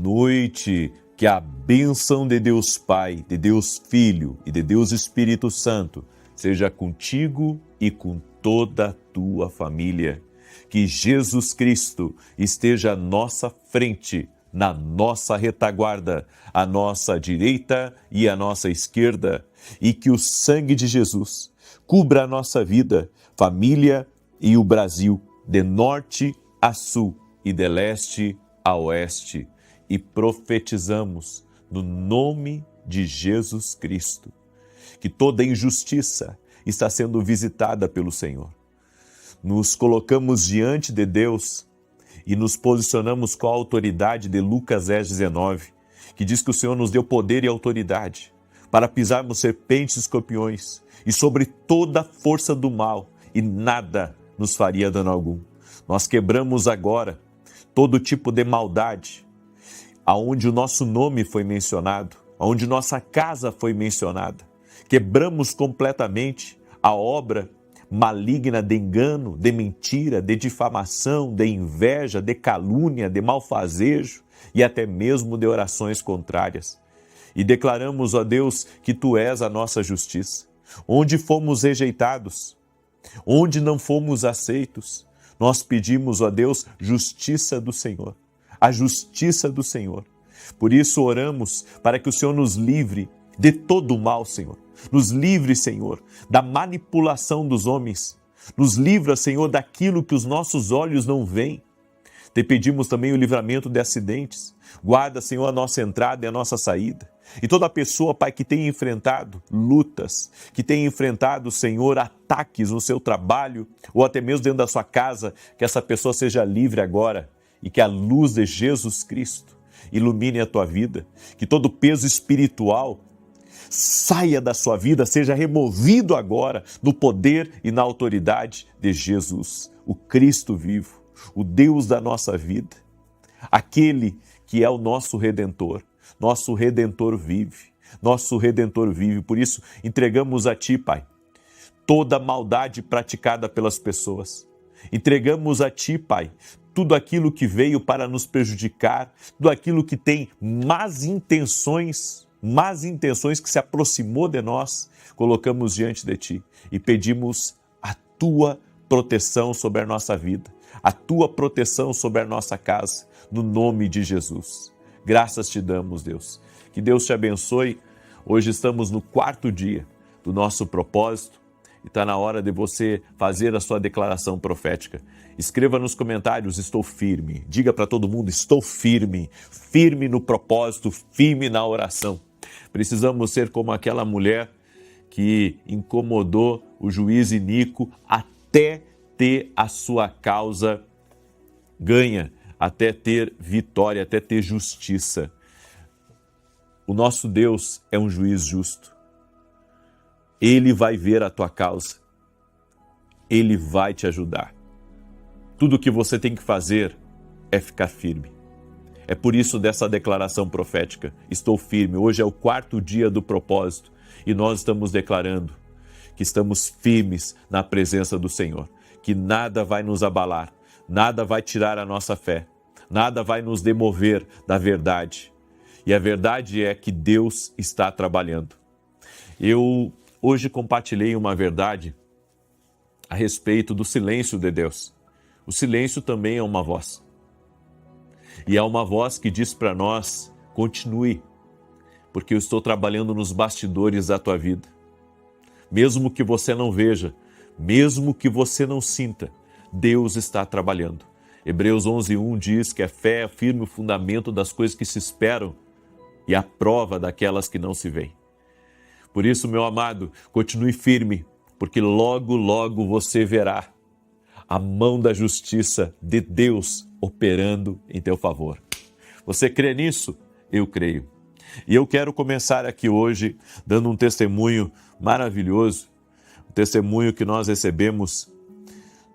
noite. Que a bênção de Deus Pai, de Deus Filho e de Deus Espírito Santo seja contigo e com toda a tua família. Que Jesus Cristo esteja à nossa frente, na nossa retaguarda, à nossa direita e à nossa esquerda, e que o sangue de Jesus cubra a nossa vida, família e o Brasil, de norte a sul e de leste a oeste. E profetizamos no nome de Jesus Cristo que toda injustiça está sendo visitada pelo Senhor. Nos colocamos diante de Deus e nos posicionamos com a autoridade de Lucas 10:19, que diz que o Senhor nos deu poder e autoridade para pisarmos serpentes e escorpiões e sobre toda a força do mal, e nada nos faria dano algum. Nós quebramos agora todo tipo de maldade, aonde o nosso nome foi mencionado, aonde nossa casa foi mencionada. Quebramos completamente a obra maligna de engano, de mentira, de difamação, de inveja, de calúnia, de malfazejo e até mesmo de orações contrárias. E declaramos, ó Deus, que Tu és a nossa justiça. Onde fomos rejeitados, onde não fomos aceitos, nós pedimos, ó Deus, justiça do Senhor. A justiça do Senhor. Por isso oramos para que o Senhor nos livre de todo o mal, Senhor. Nos livre, Senhor, da manipulação dos homens. Nos livra, Senhor, daquilo que os nossos olhos não veem. Te pedimos também o livramento de acidentes. Guarda, Senhor, a nossa entrada e a nossa saída. E toda pessoa, Pai, que tenha enfrentado lutas, que tenha enfrentado, Senhor, ataques no seu trabalho ou até mesmo dentro da sua casa, que essa pessoa seja livre agora. E que a luz de Jesus Cristo ilumine a tua vida, que todo peso espiritual saia da sua vida, seja removido agora no poder e na autoridade de Jesus, o Cristo vivo, o Deus da nossa vida, aquele que é o nosso Redentor. Nosso Redentor vive, nosso Redentor vive. Por isso, entregamos a Ti, Pai, toda maldade praticada pelas pessoas. Entregamos a Ti, Pai, tudo aquilo que veio para nos prejudicar, tudo aquilo que tem más intenções que se aproximou de nós, colocamos diante de Ti e pedimos a Tua proteção sobre a nossa vida, a Tua proteção sobre a nossa casa, no nome de Jesus. Graças Te damos, Deus. Que Deus Te abençoe. Hoje estamos no 4º dia do nosso propósito e está na hora de você fazer a sua declaração profética. Escreva nos comentários, estou firme. Diga para todo mundo, estou firme. Firme no propósito, firme na oração. Precisamos ser como aquela mulher que incomodou o juiz iníquo até ter a sua causa ganha, até ter vitória, até ter justiça. O nosso Deus é um juiz justo. Ele vai ver a tua causa. Ele vai te ajudar. Tudo o que você tem que fazer é ficar firme. É por isso dessa declaração profética. Estou firme. Hoje é o 4º dia do propósito e nós estamos declarando que estamos firmes na presença do Senhor, que nada vai nos abalar, nada vai tirar a nossa fé, nada vai nos demover da verdade. E a verdade é que Deus está trabalhando. Eu hoje compartilhei uma verdade a respeito do silêncio de Deus. O silêncio também é uma voz. E é uma voz que diz para nós, continue, porque eu estou trabalhando nos bastidores da tua vida. Mesmo que você não veja, mesmo que você não sinta, Deus está trabalhando. Hebreus 11:1 diz que a fé é firme o fundamento das coisas que se esperam e a prova daquelas que não se veem. Por isso, meu amado, continue firme, porque logo, logo você verá a mão da justiça de Deus operando em teu favor. Você crê nisso? Eu creio. E eu quero começar aqui hoje dando um testemunho maravilhoso, um testemunho que nós recebemos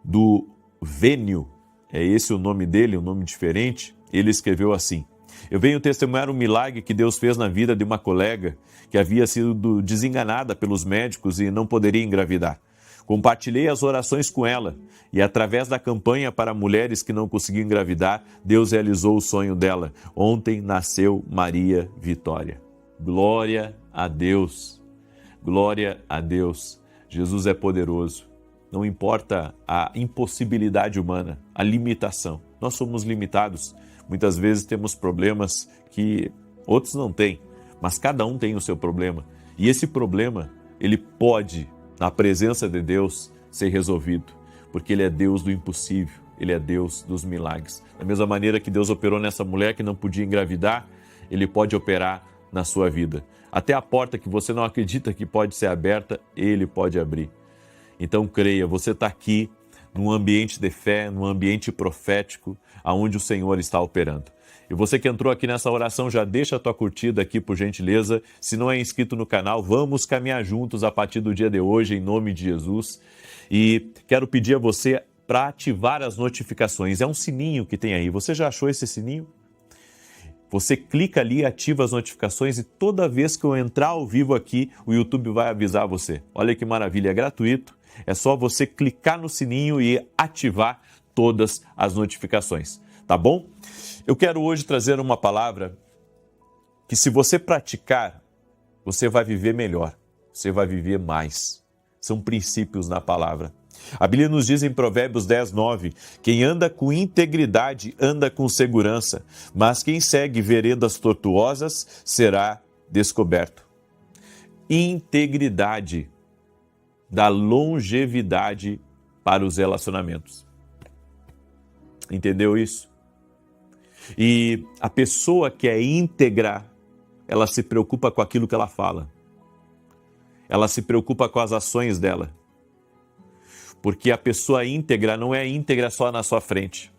do Vênio, é esse o nome dele, um nome diferente. Ele escreveu assim: eu venho testemunhar um milagre que Deus fez na vida de uma colega que havia sido desenganada pelos médicos e não poderia engravidar. Compartilhei as orações com ela e, através da campanha para mulheres que não conseguiam engravidar, Deus realizou o sonho dela. Ontem nasceu Maria Vitória. Glória a Deus! Glória a Deus! Jesus é poderoso. Não importa a impossibilidade humana, a limitação. Nós somos limitados. Muitas vezes temos problemas que outros não têm, mas cada um tem o seu problema. E esse problema, ele pode, na presença de Deus, ser resolvido, porque Ele é Deus do impossível, Ele é Deus dos milagres. Da mesma maneira que Deus operou nessa mulher que não podia engravidar, Ele pode operar na sua vida. Até a porta que você não acredita que pode ser aberta, Ele pode abrir. Então creia, você está aqui num ambiente de fé, num ambiente profético, aonde o Senhor está operando. E você que entrou aqui nessa oração, já deixa a tua curtida aqui, por gentileza. Se não é inscrito no canal, vamos caminhar juntos a partir do dia de hoje, em nome de Jesus. E quero pedir a você para ativar as notificações. É um sininho que tem aí. Você já achou esse sininho? Você clica ali, ativa as notificações e toda vez que eu entrar ao vivo aqui, o YouTube vai avisar você. Olha que maravilha, é gratuito. É só você clicar no sininho e ativar todas as notificações, tá bom? Eu quero hoje trazer uma palavra que, se você praticar, você vai viver melhor, você vai viver mais. São princípios na palavra. A Bíblia nos diz em Provérbios 10, 9, quem anda com integridade anda com segurança, mas quem segue veredas tortuosas será descoberto. Integridade dá longevidade para os relacionamentos. Entendeu isso? E a pessoa que é íntegra, ela se preocupa com aquilo que ela fala. Ela se preocupa com as ações dela. Porque a pessoa íntegra não é íntegra só na sua frente.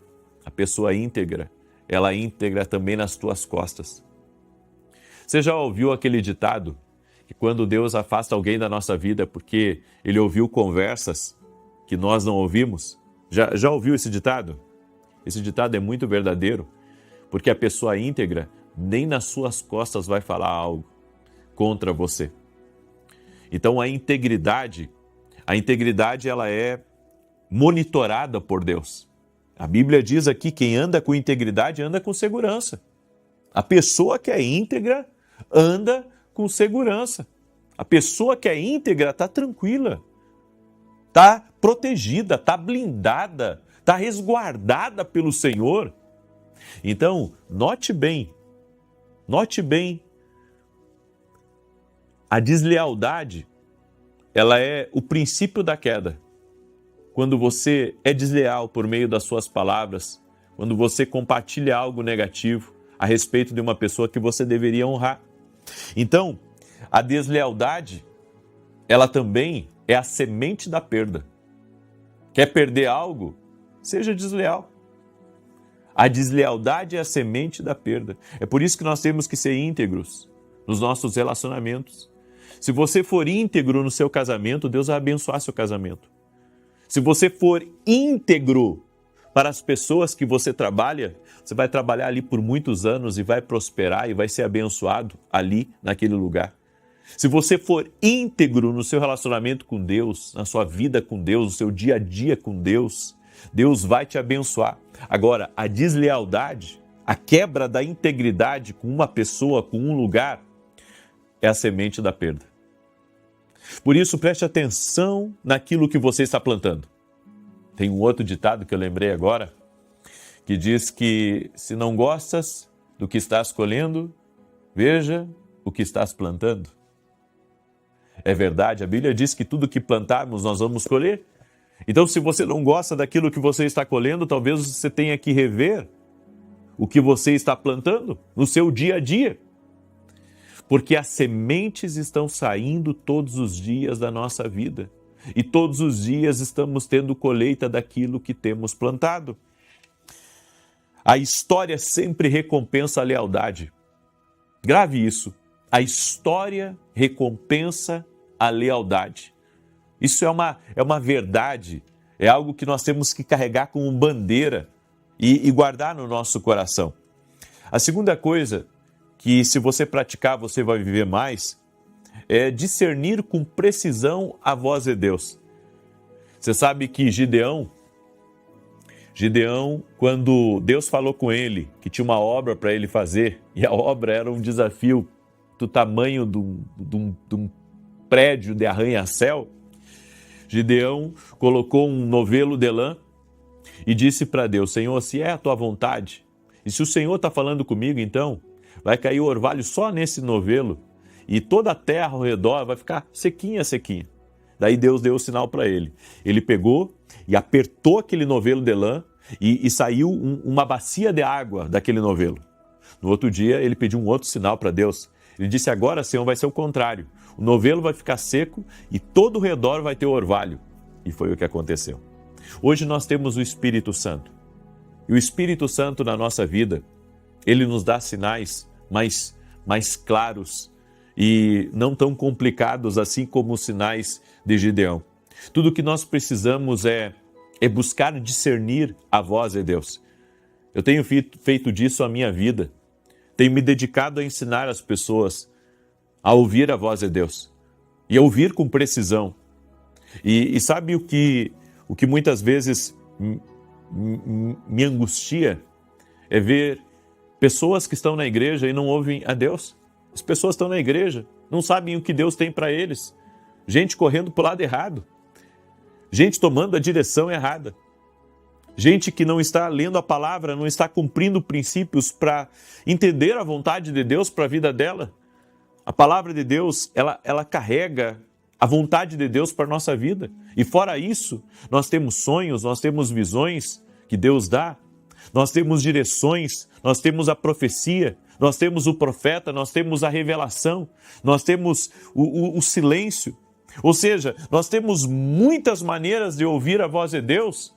A pessoa íntegra, ela é íntegra também nas tuas costas. Você já ouviu aquele ditado que quando Deus afasta alguém da nossa vida porque ele ouviu conversas que nós não ouvimos? Já ouviu esse ditado? Esse ditado é muito verdadeiro, porque a pessoa íntegra nem nas suas costas vai falar algo contra você. Então a integridade ela é monitorada por Deus. A Bíblia diz aqui, quem anda com integridade anda com segurança. A pessoa que é íntegra anda com segurança. A pessoa que é íntegra está tranquila, está protegida, está blindada, está resguardada pelo Senhor. Então, note bem, a deslealdade, ela é o princípio da queda. Quando você é desleal por meio das suas palavras, quando você compartilha algo negativo a respeito de uma pessoa que você deveria honrar. Então, a deslealdade, ela também é a semente da perda. Quer perder algo? Seja desleal. A deslealdade é a semente da perda. É por isso que nós temos que ser íntegros nos nossos relacionamentos. Se você for íntegro no seu casamento, Deus vai abençoar seu casamento. Se você for íntegro para as pessoas que você trabalha, você vai trabalhar ali por muitos anos e vai prosperar e vai ser abençoado ali naquele lugar. Se você for íntegro no seu relacionamento com Deus, na sua vida com Deus, no seu dia a dia com Deus, Deus vai te abençoar. Agora, a deslealdade, a quebra da integridade com uma pessoa, com um lugar, é a semente da perda. Por isso, preste atenção naquilo que você está plantando. Tem um outro ditado que eu lembrei agora, que diz que se não gostas do que estás colhendo, veja o que estás plantando. É verdade, a Bíblia diz que tudo que plantarmos nós vamos colher. Então, se você não gosta daquilo que você está colhendo, talvez você tenha que rever o que você está plantando no seu dia a dia. Porque as sementes estão saindo todos os dias da nossa vida. E todos os dias estamos tendo colheita daquilo que temos plantado. A história sempre recompensa a lealdade. Grave isso. A história recompensa a lealdade. Isso é uma verdade, é algo que nós temos que carregar como bandeira e guardar no nosso coração. A segunda coisa que, se você praticar, você vai viver mais, é discernir com precisão a voz de Deus. Você sabe que Gideão, quando Deus falou com ele que tinha uma obra para ele fazer, e a obra era um desafio do tamanho de um prédio de arranha-céu, Gideão colocou um novelo de lã e disse para Deus: Senhor, se é a tua vontade, e se o Senhor está falando comigo, então vai cair o orvalho só nesse novelo e toda a terra ao redor vai ficar sequinha, sequinha. Daí Deus deu o sinal para ele. Ele pegou e apertou aquele novelo de lã e saiu uma bacia de água daquele novelo. No outro dia, ele pediu um outro sinal para Deus. Ele disse: agora, Senhor, vai ser o contrário. O novelo vai ficar seco e todo o redor vai ter orvalho. E foi o que aconteceu. Hoje nós temos o Espírito Santo. E o Espírito Santo na nossa vida, ele nos dá sinais mais claros e não tão complicados assim como os sinais de Gideão. Tudo o que nós precisamos é buscar discernir a voz de Deus. Eu tenho feito disso a minha vida. Tenho me dedicado a ensinar as pessoas a ouvir a voz de Deus e a ouvir com precisão. E sabe o que muitas vezes me angustia? É ver pessoas que estão na igreja e não ouvem a Deus. As pessoas estão na igreja, não sabem o que Deus tem para eles. Gente correndo para o lado errado. Gente tomando a direção errada. Gente que não está lendo a palavra, não está cumprindo princípios para entender a vontade de Deus para a vida dela. A palavra de Deus, ela carrega a vontade de Deus para a nossa vida. E fora isso, nós temos sonhos, nós temos visões que Deus dá. Nós temos direções, nós temos a profecia, nós temos o profeta, nós temos a revelação, nós temos o silêncio. Ou seja, nós temos muitas maneiras de ouvir a voz de Deus,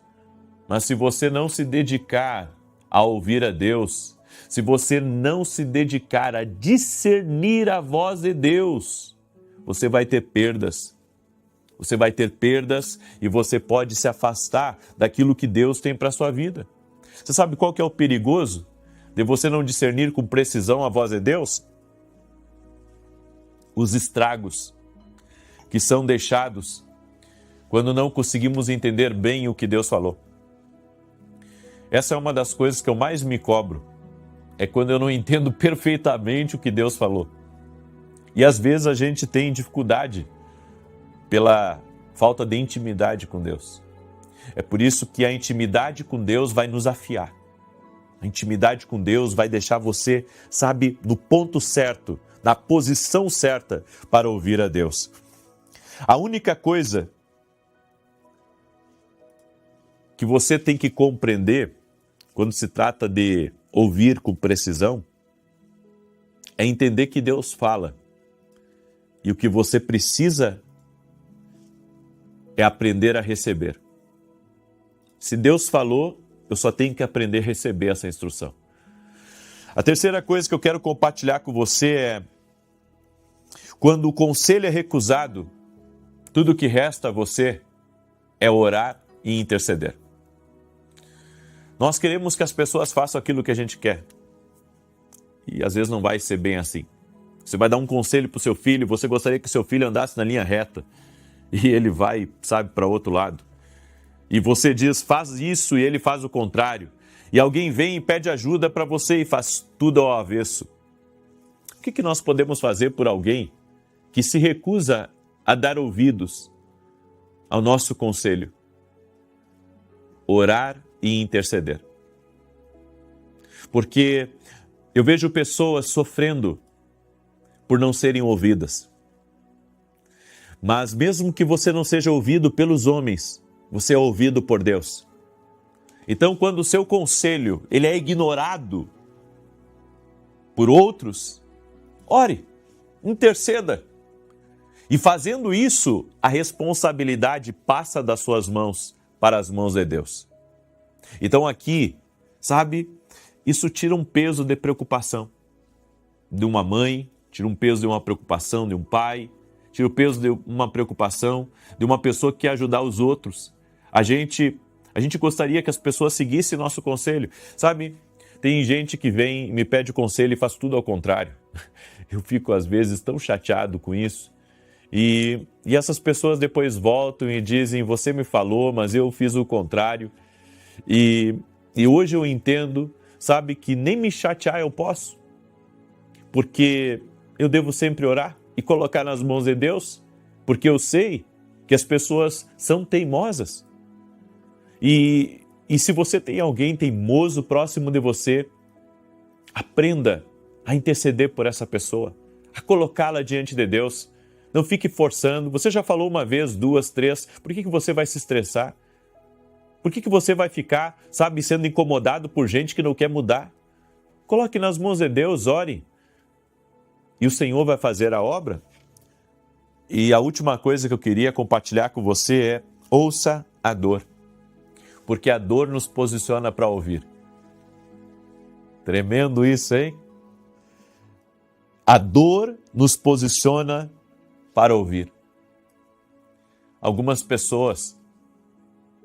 mas se você não se dedicar a ouvir a Deus, se você não se dedicar a discernir a voz de Deus, você vai ter perdas. Você vai ter perdas e você pode se afastar daquilo que Deus tem para a sua vida. Você sabe qual que é o perigoso de você não discernir com precisão a voz de Deus? Os estragos que são deixados quando não conseguimos entender bem o que Deus falou. Essa é uma das coisas que eu mais me cobro, é quando eu não entendo perfeitamente o que Deus falou. E às vezes a gente tem dificuldade pela falta de intimidade com Deus. É por isso que a intimidade com Deus vai nos afiar. A intimidade com Deus vai deixar você, sabe, no ponto certo, na posição certa para ouvir a Deus. A única coisa que você tem que compreender quando se trata de ouvir com precisão é entender que Deus fala. E o que você precisa é aprender a receber. Se Deus falou, eu só tenho que aprender a receber essa instrução. A terceira coisa que eu quero compartilhar com você é: quando o conselho é recusado, tudo o que resta a você é orar e interceder. Nós queremos que as pessoas façam aquilo que a gente quer. E às vezes não vai ser bem assim. Você vai dar um conselho para o seu filho, você gostaria que o seu filho andasse na linha reta. E ele vai, sabe, para o outro lado. E você diz: faz isso, e ele faz o contrário. E alguém vem e pede ajuda para você e faz tudo ao avesso. O que nós podemos fazer por alguém que se recusa a dar ouvidos ao nosso conselho? Orar e interceder. Porque eu vejo pessoas sofrendo por não serem ouvidas. Mas mesmo que você não seja ouvido pelos homens, você é ouvido por Deus. Então, quando o seu conselho ele é ignorado por outros, ore, interceda. E fazendo isso, a responsabilidade passa das suas mãos para as mãos de Deus. Então aqui, sabe, isso tira um peso de preocupação de uma mãe, tira um peso de uma preocupação de um pai, tira o peso de uma preocupação de uma pessoa que quer ajudar os outros. A gente gostaria que as pessoas seguissem nosso conselho. Sabe, tem gente que vem, me pede conselho e faz tudo ao contrário. Eu fico às vezes tão chateado com isso. E essas pessoas depois voltam e dizem, você me falou, mas eu fiz o contrário. E hoje eu entendo, sabe, que nem me chatear eu posso, porque eu devo sempre orar e colocar nas mãos de Deus, porque eu sei que as pessoas são teimosas. E se você tem alguém teimoso próximo de você, aprenda a interceder por essa pessoa, a colocá-la diante de Deus. Não fique forçando. Você já falou uma vez, duas, três, por que você vai se estressar? Por que você vai ficar, sabe, sendo incomodado por gente que não quer mudar? Coloque nas mãos de Deus, ore. E o Senhor vai fazer a obra. E a última coisa que eu queria compartilhar com você é: ouça a dor. Porque a dor nos posiciona para ouvir. Tremendo isso, hein? A dor nos posiciona para ouvir. Algumas pessoas,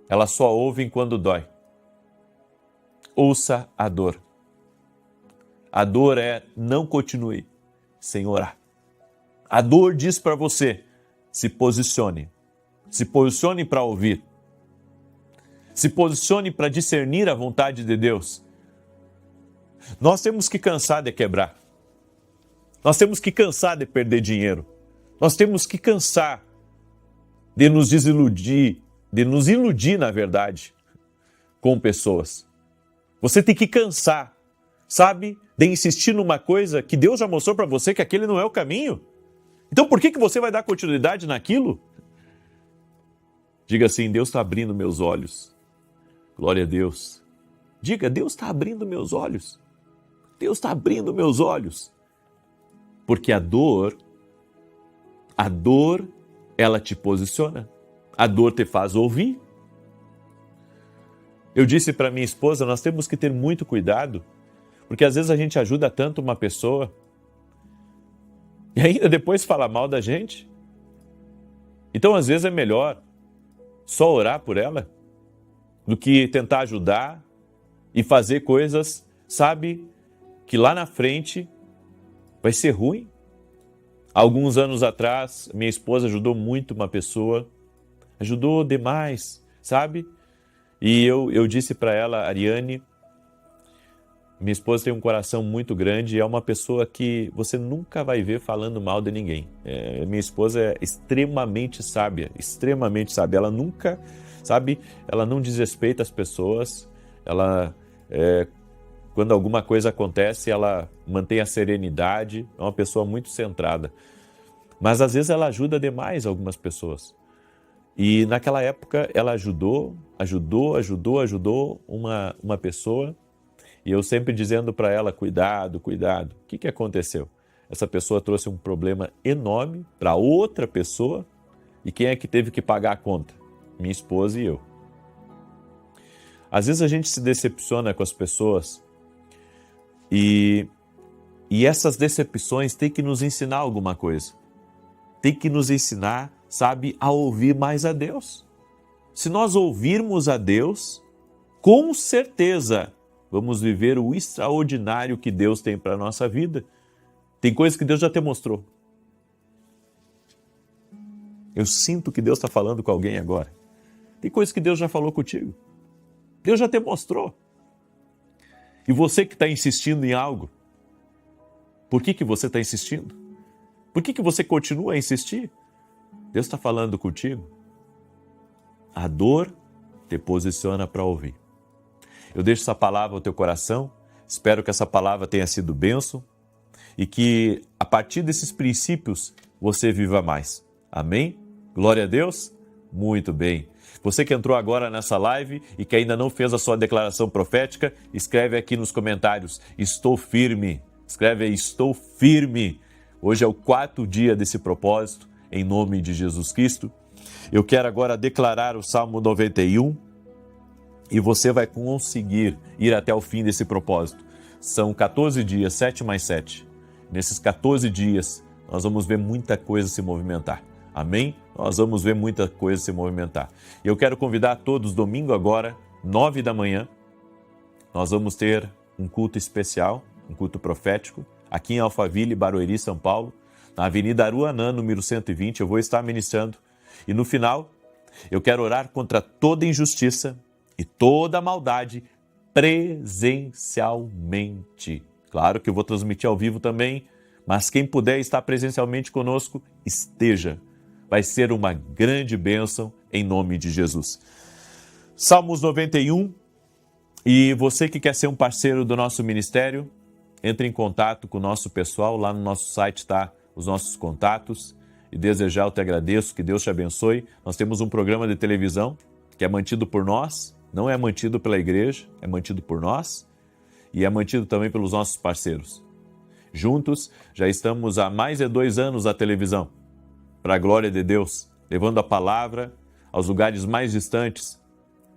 elas só ouvem quando dói. Ouça a dor. A dor é: não continue sem orar. A dor diz para você: se posicione. Se posicione para ouvir. Se posicione para discernir a vontade de Deus. Nós temos que cansar de quebrar. Nós temos que cansar de perder dinheiro. Nós temos que cansar de nos desiludir, de nos iludir, na verdade, com pessoas. Você tem que cansar, sabe, de insistir numa coisa que Deus já mostrou para você que aquele não é o caminho. Então por que você vai dar continuidade naquilo? Diga assim: Deus está abrindo meus olhos. Glória a Deus. Diga: Deus está abrindo meus olhos. Deus está abrindo meus olhos. Porque a dor, ela te posiciona. A dor te faz ouvir. Eu disse para minha esposa, nós temos que ter muito cuidado, porque às vezes a gente ajuda tanto uma pessoa e ainda depois fala mal da gente. Então às vezes é melhor só orar por ela do que tentar ajudar e fazer coisas, sabe, que lá na frente vai ser ruim. Alguns anos atrás, minha esposa ajudou muito uma pessoa, ajudou demais, sabe? E eu disse para ela: Ariane, minha esposa tem um coração muito grande e é uma pessoa que você nunca vai ver falando mal de ninguém. Minha esposa é extremamente sábia. Ela nunca, sabe, ela não desrespeita as pessoas. Ela, quando alguma coisa acontece, ela mantém a serenidade. É uma pessoa muito centrada. Mas às vezes ela ajuda demais algumas pessoas. E naquela época ela ajudou uma pessoa. E eu sempre dizendo para ela: cuidado. O que aconteceu? Essa pessoa trouxe um problema enorme para outra pessoa. E quem é que teve que pagar a conta? Minha esposa e eu. Às vezes a gente se decepciona com as pessoas e essas decepções têm que nos ensinar alguma coisa. Tem que nos ensinar, sabe, a ouvir mais a Deus. Se nós ouvirmos a Deus, com certeza vamos viver o extraordinário que Deus tem para a nossa vida. Tem coisas que Deus já te mostrou. Eu sinto que Deus está falando com alguém agora. Tem coisas que Deus já falou contigo. Deus já te mostrou. E você que está insistindo em algo, por que você está insistindo? Por que você continua a insistir? Deus está falando contigo. A dor te posiciona para ouvir. Eu deixo essa palavra ao teu coração, espero que essa palavra tenha sido bênção e que a partir desses princípios você viva mais. Amém? Glória a Deus? Muito bem. Você que entrou agora nessa live e que ainda não fez a sua declaração profética, escreve aqui nos comentários: estou firme. Escreve aí: estou firme. Hoje é o 4º dia desse propósito, em nome de Jesus Cristo. Eu quero agora declarar o Salmo 91 e você vai conseguir ir até o fim desse propósito. São 14 dias, 7 mais 7. Nesses 14 dias, nós vamos ver muita coisa se movimentar. Amém? Nós vamos ver muita coisa se movimentar. E eu quero convidar todos, domingo agora, 9 da manhã, nós vamos ter um culto especial, um culto profético, aqui em Alphaville, Barueri, São Paulo. na Avenida Aruanã, número 120, eu vou estar ministrando. E no final, eu quero orar contra toda injustiça e toda maldade presencialmente. Claro que eu vou transmitir ao vivo também, mas quem puder estar presencialmente conosco, esteja. Vai ser uma grande bênção em nome de Jesus. Salmos 91, e você que quer ser um parceiro do nosso ministério, entre em contato com o nosso pessoal, lá no nosso site está os nossos contatos. E desde já eu te agradeço, que Deus te abençoe. Nós temos um programa de televisão que é mantido por nós, não é mantido pela igreja, é mantido por nós e é mantido também pelos nossos parceiros. Juntos, já estamos há mais de 2 anos na televisão, para a glória de Deus, levando a palavra aos lugares mais distantes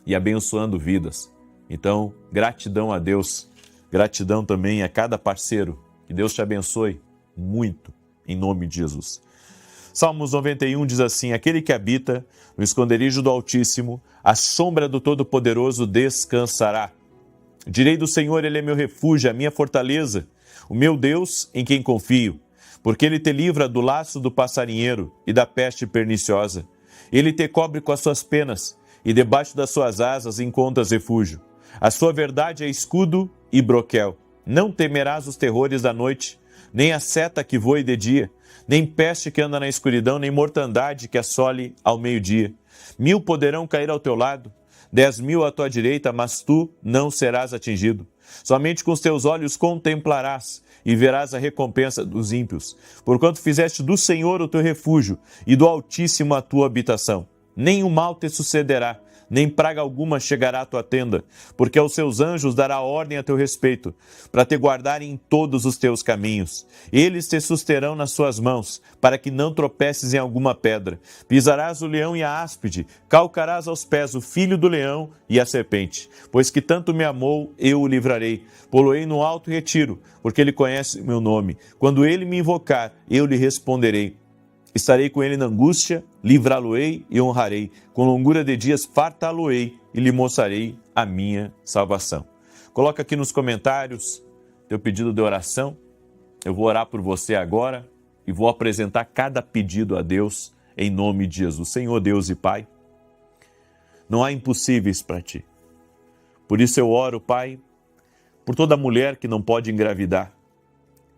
e abençoando vidas. Então, gratidão a Deus, gratidão também a cada parceiro. Que Deus te abençoe muito, em nome de Jesus. Salmos 91 diz assim: aquele que habita no esconderijo do Altíssimo, à sombra do Todo-Poderoso descansará. Direi do Senhor, Ele é meu refúgio, a minha fortaleza, o meu Deus em quem confio, porque Ele te livra do laço do passarinheiro e da peste perniciosa. Ele te cobre com as suas penas, e debaixo das suas asas encontras refúgio. A sua verdade é escudo e broquel. Não temerás os terrores da noite, nem a seta que voe de dia, nem peste que anda na escuridão, nem mortandade que assole ao meio-dia. 1000 poderão cair ao teu lado, 10.000 à tua direita, mas tu não serás atingido. Somente com os teus olhos contemplarás e verás a recompensa dos ímpios, porquanto fizeste do Senhor o teu refúgio e do Altíssimo a tua habitação. Nem o mal te sucederá, nem praga alguma chegará à tua tenda, porque aos seus anjos dará ordem a teu respeito, para te guardarem em todos os teus caminhos. Eles te susterão nas suas mãos, para que não tropeces em alguma pedra. Pisarás o leão e a áspide, calcarás aos pés o filho do leão e a serpente. Pois que tanto me amou, eu o livrarei. Poloei no alto retiro, porque ele conhece o meu nome. Quando ele me invocar, eu lhe responderei. Estarei com ele na angústia, livrá-lo-ei e honrarei. Com longura de dias fartá-lo-ei e lhe mostrarei a minha salvação. Coloca aqui nos comentários teu pedido de oração. Eu vou orar por você agora e vou apresentar cada pedido a Deus em nome de Jesus. Senhor Deus e Pai, não há impossíveis para ti. Por isso eu oro, Pai, por toda mulher que não pode engravidar.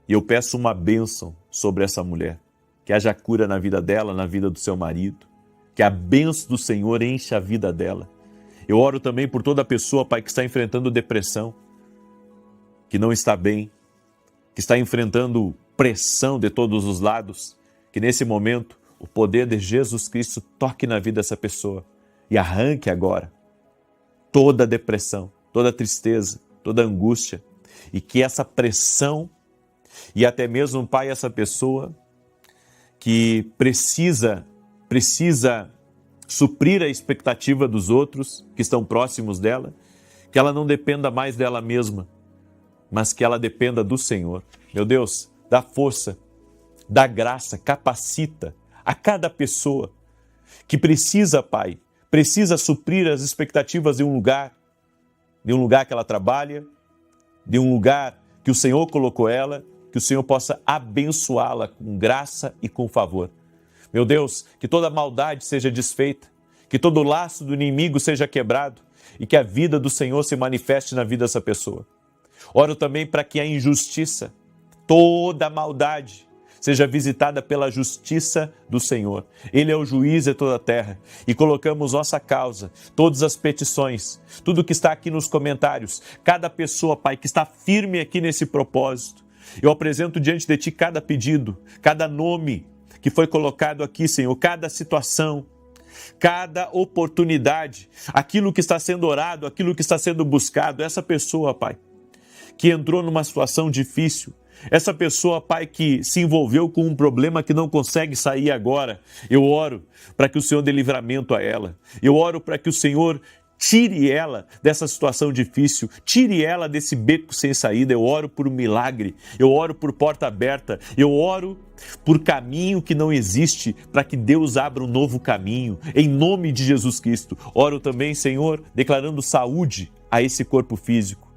E eu peço uma bênção sobre essa mulher. Que haja cura na vida dela, na vida do seu marido. Que a bênção do Senhor enche a vida dela. Eu oro também por toda pessoa, Pai, que está enfrentando depressão, que não está bem, que está enfrentando pressão de todos os lados. Que nesse momento o poder de Jesus Cristo toque na vida dessa pessoa e arranque agora toda depressão, toda tristeza, toda angústia. E que essa pressão e até mesmo, Pai, essa pessoa que precisa suprir a expectativa dos outros que estão próximos dela, que ela não dependa mais dela mesma, mas que ela dependa do Senhor. Meu Deus, dá força, dá graça, capacita a cada pessoa que precisa, Pai, precisa suprir as expectativas de um lugar que ela trabalha, de um lugar que o Senhor colocou ela, que o Senhor possa abençoá-la com graça e com favor. Meu Deus, que toda maldade seja desfeita, que todo laço do inimigo seja quebrado e que a vida do Senhor se manifeste na vida dessa pessoa. Oro também para que a injustiça, toda a maldade, seja visitada pela justiça do Senhor. Ele é o juiz de toda a terra e colocamos nossa causa, todas as petições, tudo que está aqui nos comentários, cada pessoa, Pai, que está firme aqui nesse propósito. Eu apresento diante de Ti cada pedido, cada nome que foi colocado aqui, Senhor, cada situação, cada oportunidade, aquilo que está sendo orado, aquilo que está sendo buscado. Essa pessoa, Pai, que entrou numa situação difícil, essa pessoa, Pai, que se envolveu com um problema que não consegue sair agora, eu oro para que o Senhor dê livramento a ela. Eu oro para que o Senhor tire ela dessa situação difícil, tire ela desse beco sem saída. Eu oro por um milagre, eu oro por porta aberta, eu oro por caminho que não existe, para que Deus abra um novo caminho, em nome de Jesus Cristo. Oro também, Senhor, declarando saúde a esse corpo físico,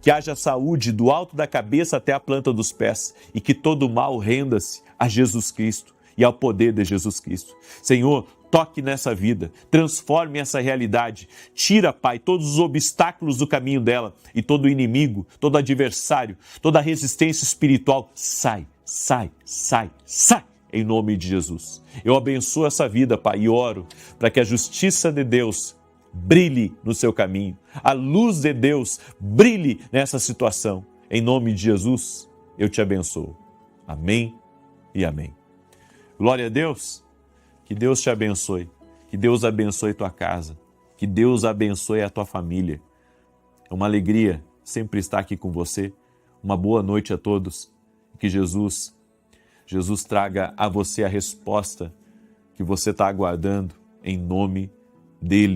que haja saúde do alto da cabeça até a planta dos pés e que todo mal renda-se a Jesus Cristo e ao poder de Jesus Cristo. Senhor, toque nessa vida, transforme essa realidade, tira, Pai, todos os obstáculos do caminho dela e todo inimigo, todo adversário, toda resistência espiritual, sai, sai, sai, sai, em nome de Jesus. Eu abençoo essa vida, Pai, e oro para que a justiça de Deus brilhe no seu caminho, a luz de Deus brilhe nessa situação. Em nome de Jesus, eu te abençoo. Amém e amém. Glória a Deus, que Deus te abençoe, que Deus abençoe tua casa, que Deus abençoe a tua família. É uma alegria sempre estar aqui com você. Uma boa noite a todos. Que Jesus traga a você a resposta que você está aguardando em nome dele.